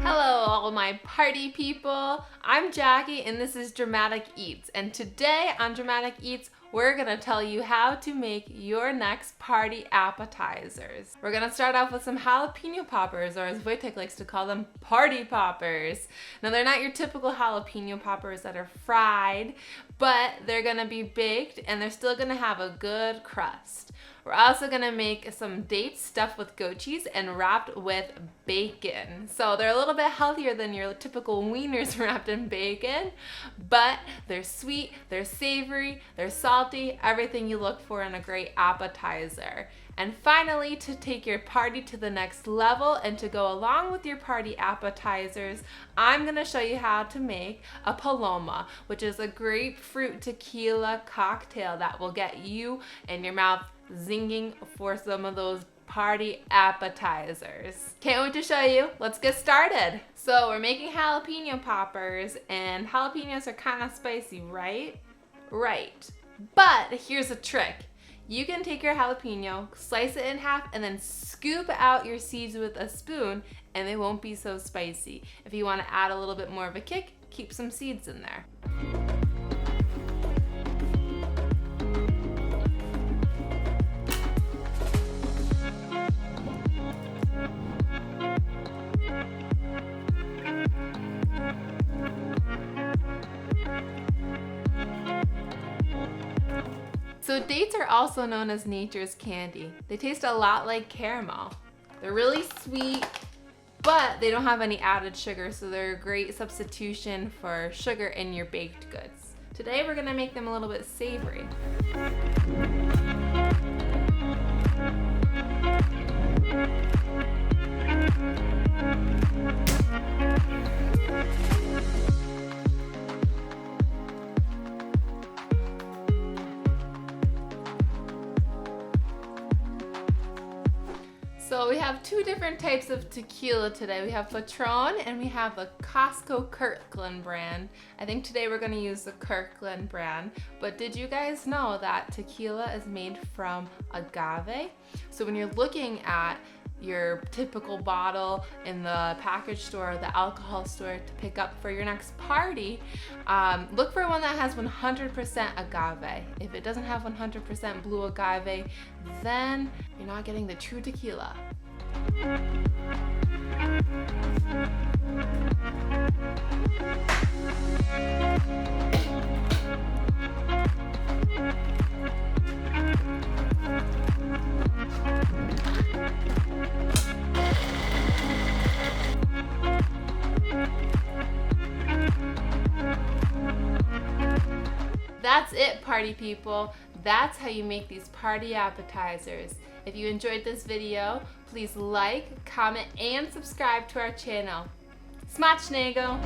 Hello all my party people, I'm Jackie and this is Dramatic Eats, and today on Dramatic Eats we're gonna tell you how to make your next party appetizers. We're gonna start off with some jalapeno poppers, or as Wojtek likes to call them, party poppers. Now they're not your typical jalapeno poppers that are fried, but they're gonna be baked and they're still gonna have a good crust. We're also gonna make some dates stuffed with goat cheese and wrapped with bacon. So they're a little bit healthier than your typical wieners wrapped in bacon, but they're sweet, they're savory, they're salty, everything you look for in a great appetizer. And finally, to take your party to the next level and to go along with your party appetizers, I'm gonna show you how to make a paloma, which is a grapefruit tequila cocktail that will get you and your mouth zinging for some of those party appetizers. Can't wait to show you. Let's get started. So we're making jalapeno poppers, and jalapenos are kind of spicy, right? Right. But here's a trick. You can take your jalapeno, slice it in half, and then scoop out your seeds with a spoon, and they won't be so spicy. If you want to add a little bit more of a kick, keep some seeds in there. So dates are also known as nature's candy. They taste a lot like caramel. They're really sweet, but they don't have any added sugar, so they're a great substitution for sugar in your baked goods. Today we're gonna make them a little bit savory. So we have two different types of tequila today. We have Patron and we have the Costco Kirkland brand. I think today we're gonna use the Kirkland brand, but did you guys know that tequila is made from agave? So when you're looking at your typical bottle in the package store or the alcohol store to pick up for your next party, look for one that has 100% agave. If it doesn't have 100% blue agave, then you're not getting the true tequila. That's it, party people. That's how you make these party appetizers. If you enjoyed this video, please like, comment, and subscribe to our channel. Smacznego!